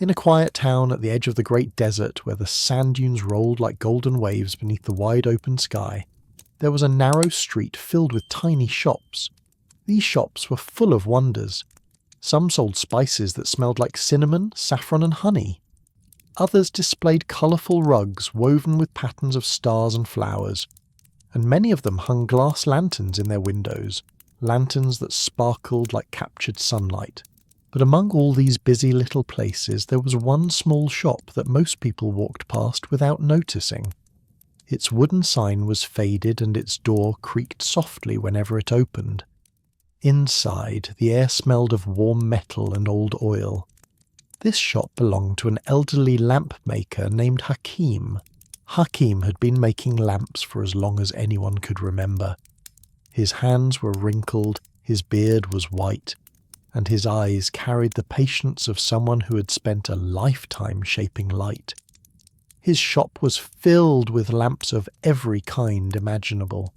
In a quiet town at the edge of the great desert where the sand dunes rolled like golden waves beneath the wide open sky, there was a narrow street filled with tiny shops. These shops were full of wonders. Some sold spices that smelled like cinnamon, saffron and honey. Others displayed colourful rugs woven with patterns of stars and flowers, and many of them hung glass lanterns in their windows, lanterns that sparkled like captured sunlight. But among all these busy little places there was one small shop that most people walked past without noticing. Its wooden sign was faded and its door creaked softly whenever it opened. Inside, the air smelled of warm metal and old oil. This shop belonged to an elderly lamp maker named Hakim. Hakim had been making lamps for as long as anyone could remember. His hands were wrinkled, his beard was white, and his eyes carried the patience of someone who had spent a lifetime shaping light. His shop was filled with lamps of every kind imaginable.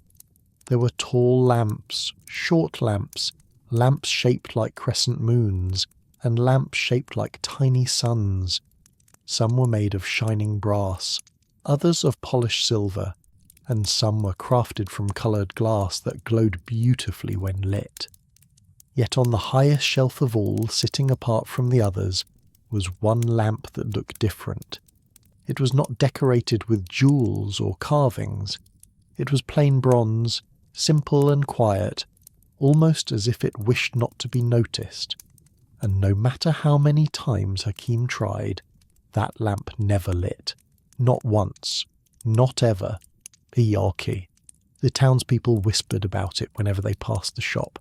There were tall lamps, short lamps, lamps shaped like crescent moons, and lamps shaped like tiny suns. Some were made of shining brass, others of polished silver, and some were crafted from coloured glass that glowed beautifully when lit. Yet on the highest shelf of all, sitting apart from the others, was one lamp that looked different. It was not decorated with jewels or carvings. It was plain bronze, simple and quiet, almost as if it wished not to be noticed. And no matter how many times Hakim tried, that lamp never lit. Not once. Not ever. Iyaki. The townspeople whispered about it whenever they passed the shop.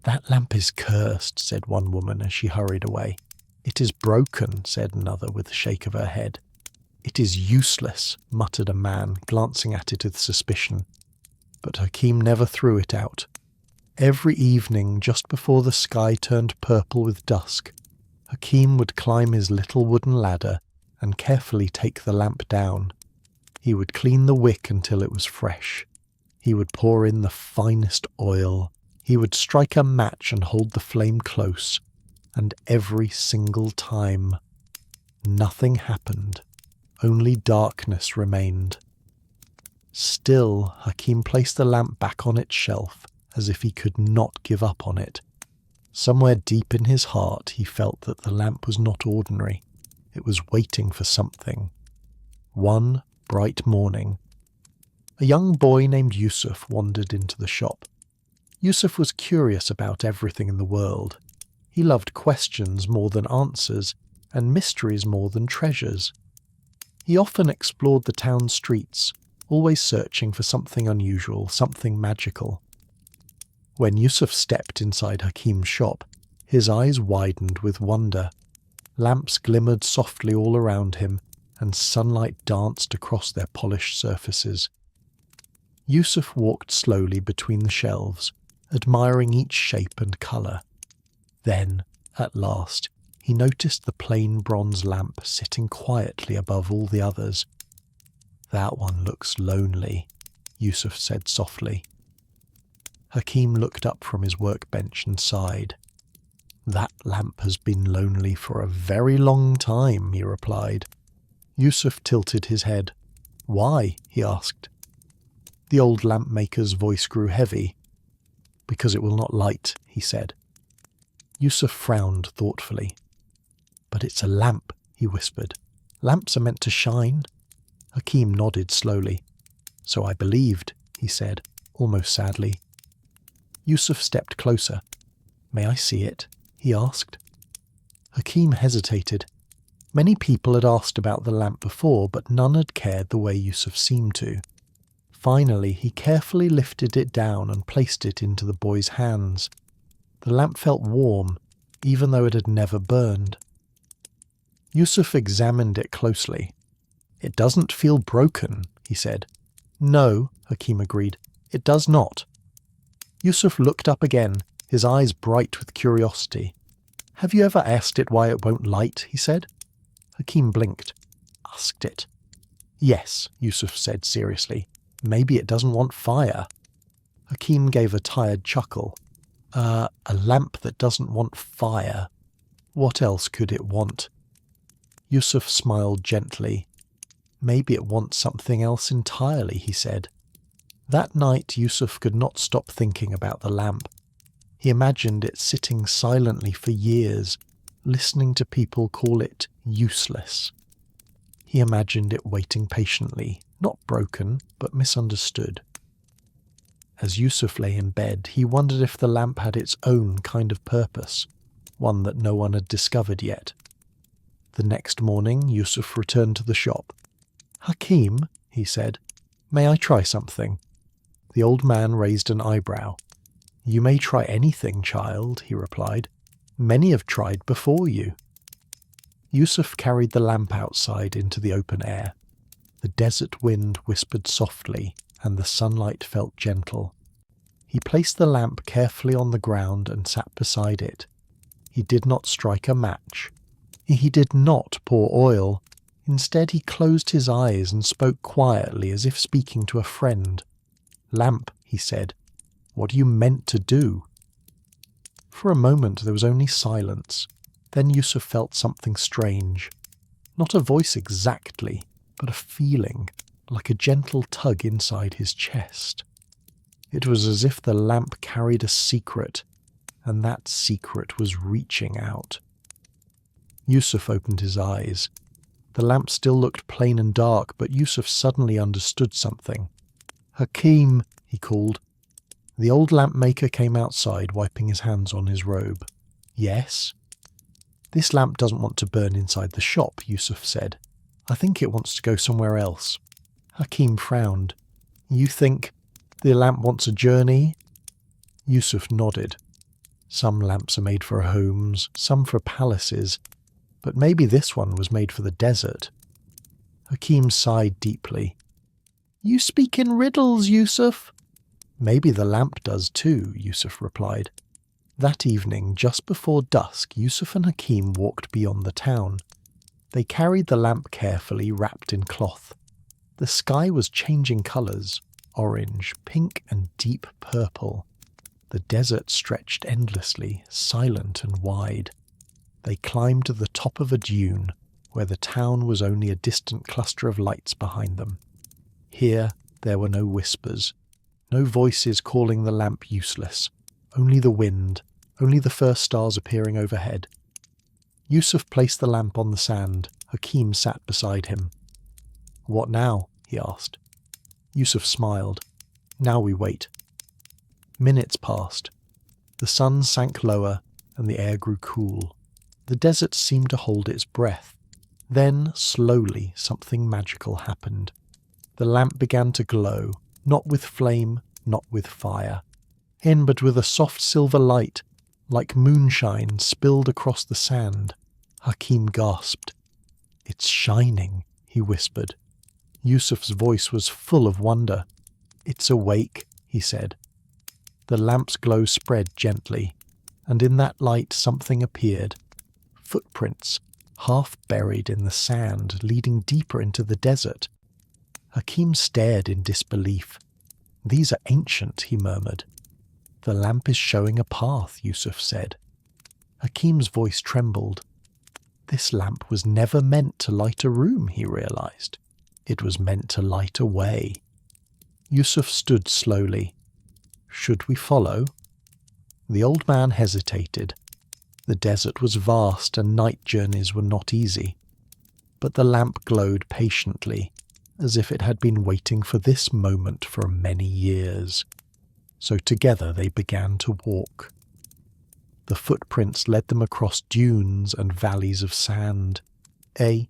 "That lamp is cursed," said one woman as she hurried away. "It is broken," said another with a shake of her head. "It is useless," muttered a man, glancing at it with suspicion. But Hakim never threw it out. Every evening, just before the sky turned purple with dusk, Hakim would climb his little wooden ladder and carefully take the lamp down. He would clean the wick until it was fresh. He would pour in the finest oil. He would strike a match and hold the flame close. And every single time, nothing happened. Only darkness remained. Still, Hakim placed the lamp back on its shelf, as if he could not give up on it. Somewhere deep in his heart he felt that the lamp was not ordinary. It was waiting for something. One bright morning, a young boy named Yusuf wandered into the shop. Yusuf was curious about everything in the world. He loved questions more than answers, and mysteries more than treasures. He often explored the town streets, always searching for something unusual, something magical. When Yusuf stepped inside Hakim's shop, his eyes widened with wonder. Lamps glimmered softly all around him, and sunlight danced across their polished surfaces. Yusuf walked slowly between the shelves, admiring each shape and colour. Then, at last, he noticed the plain bronze lamp sitting quietly above all the others. "That one looks lonely," Yusuf said softly. Hakim looked up from his workbench and sighed. "That lamp has been lonely for a very long time," he replied. Yusuf tilted his head. "Why?" he asked. The old lamp maker's voice grew heavy. "Because it will not light," he said. Yusuf frowned thoughtfully. "But it's a lamp," he whispered. "Lamps are meant to shine." Hakim nodded slowly. "So I believed," he said, almost sadly. Yusuf stepped closer. "May I see it?" he asked. Hakim hesitated. Many people had asked about the lamp before, but none had cared the way Yusuf seemed to. Finally, he carefully lifted it down and placed it into the boy's hands. The lamp felt warm, even though it had never burned. Yusuf examined it closely. "It doesn't feel broken," he said. "No," Hakim agreed. "It does not." Yusuf looked up again, his eyes bright with curiosity. "Have you ever asked it why it won't light?" he said. Hakim blinked. "Asked it?" "Yes," Yusuf said seriously. "Maybe it doesn't want fire." Hakim gave a tired chuckle. A lamp that doesn't want fire. What else could it want? Yusuf smiled gently. Maybe it wants something else entirely, he said. That night Yusuf could not stop thinking about the lamp. He imagined it sitting silently for years, listening to people call it useless. He imagined it waiting patiently, not broken, but misunderstood. As Yusuf lay in bed, he wondered if the lamp had its own kind of purpose, one that no one had discovered yet. The next morning, Yusuf returned to the shop. "Hakim," he said, "may I try something?" The old man raised an eyebrow. "You may try anything, child," he replied. "Many have tried before you." Yusuf carried the lamp outside into the open air. The desert wind whispered softly, and the sunlight felt gentle. He placed the lamp carefully on the ground and sat beside it. He did not strike a match. He did not pour oil. Instead, he closed his eyes and spoke quietly as if speaking to a friend. "Lamp," he said, "what are you meant to do?" For a moment there was only silence. Then Yusuf felt something strange. Not a voice exactly, but a feeling, like a gentle tug inside his chest. It was as if the lamp carried a secret, and that secret was reaching out. Yusuf opened his eyes. The lamp still looked plain and dark, but Yusuf suddenly understood something. "Hakim," he called. The old lamp maker came outside, wiping his hands on his robe. "Yes?" "This lamp doesn't want to burn inside the shop," Yusuf said. "I think it wants to go somewhere else." Hakim frowned. "You think the lamp wants a journey?" Yusuf nodded. "Some lamps are made for homes, some for palaces, but maybe this one was made for the desert." Hakim sighed deeply. "You speak in riddles, Yusuf." "Maybe the lamp does too," Yusuf replied. That evening, just before dusk, Yusuf and Hakim walked beyond the town. They carried the lamp carefully, wrapped in cloth. The sky was changing colours, orange, pink and deep purple. The desert stretched endlessly, silent and wide. They climbed to the top of a dune, where the town was only a distant cluster of lights behind them. Here there were no whispers, no voices calling the lamp useless, only the wind, only the first stars appearing overhead. Yusuf placed the lamp on the sand. Hakim sat beside him. "What now?" he asked. Yusuf smiled. "Now we wait." Minutes passed. The sun sank lower, and the air grew cool. The desert seemed to hold its breath. Then, slowly, something magical happened. The lamp began to glow, not with flame, not with fire, but with a soft silver light, like moonshine spilled across the sand. Hakim gasped. "It's shining," he whispered. Yusuf's voice was full of wonder. "It's awake," he said. The lamp's glow spread gently, and in that light something appeared. Footprints, half buried in the sand, leading deeper into the desert. Hakim stared in disbelief. "These are ancient," he murmured. "The lamp is showing a path," Yusuf said. Hakim's voice trembled. This lamp was never meant to light a room, he realized. It was meant to light a way. Yusuf stood slowly. "Should we follow?" The old man hesitated. The desert was vast and night journeys were not easy. But the lamp glowed patiently, as if it had been waiting for this moment for many years. So together they began to walk. The footprints led them across dunes and valleys of sand. The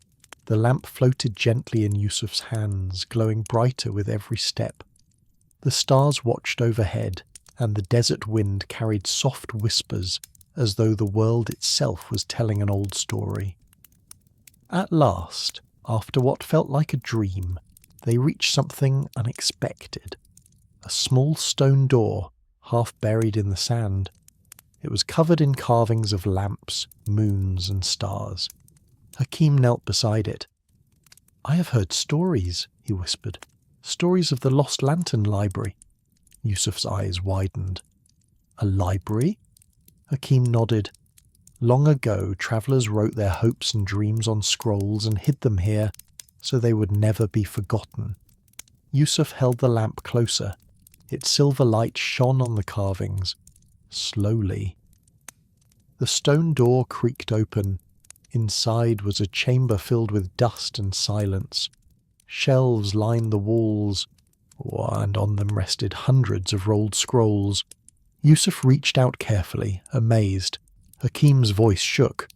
lamp floated gently in Yusuf's hands, glowing brighter with every step. The stars watched overhead, and the desert wind carried soft whispers, as though the world itself was telling an old story. At last, after what felt like a dream, they reached something unexpected. A small stone door, half buried in the sand. It was covered in carvings of lamps, moons, and stars. Hakim knelt beside it. "I have heard stories," he whispered. "Stories of the Lost Lantern Library." Yusuf's eyes widened. "A library?" Hakim nodded. Long ago, travellers wrote their hopes and dreams on scrolls and hid them here so they would never be forgotten. Yusuf held the lamp closer. Its silver light shone on the carvings, slowly. The stone door creaked open. Inside was a chamber filled with dust and silence. Shelves lined the walls, and on them rested hundreds of rolled scrolls. Yusuf reached out carefully, amazed. Hakim's voice shook.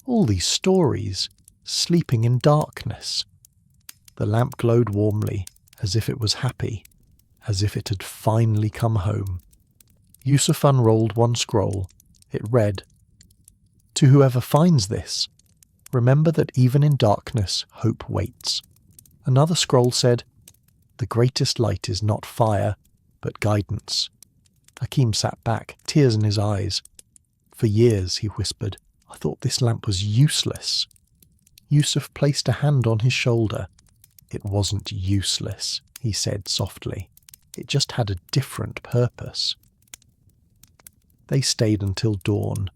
All these stories, sleeping in darkness. The lamp glowed warmly, as if it was happy, as if it had finally come home. Yusuf unrolled one scroll. It read, "To whoever finds this, remember that even in darkness, hope waits." Another scroll said, "The greatest light is not fire, but guidance." Hakim sat back, tears in his eyes. "For years," he whispered, "I thought this lamp was useless." Yusuf placed a hand on his shoulder. "It wasn't useless," he said softly. "It just had a different purpose." They stayed until dawn,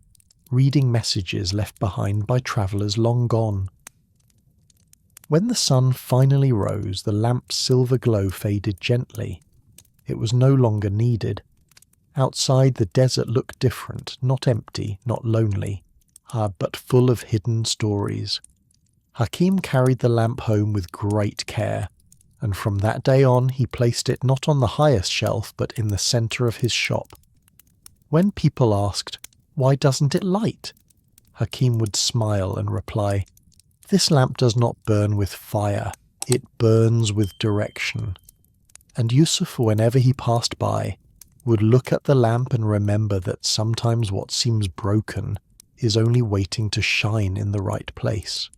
reading messages left behind by travellers long gone. When the sun finally rose, the lamp's silver glow faded gently. It was no longer needed. Outside, the desert looked different, not empty, not lonely, but full of hidden stories. Hakim carried the lamp home with great care, and from that day on he placed it not on the highest shelf but in the centre of his shop. When people asked, "Why doesn't it light?" Hakim would smile and reply, "This lamp does not burn with fire, it burns with direction." And Yusuf, whenever he passed by, would look at the lamp and remember that sometimes what seems broken is only waiting to shine in the right place.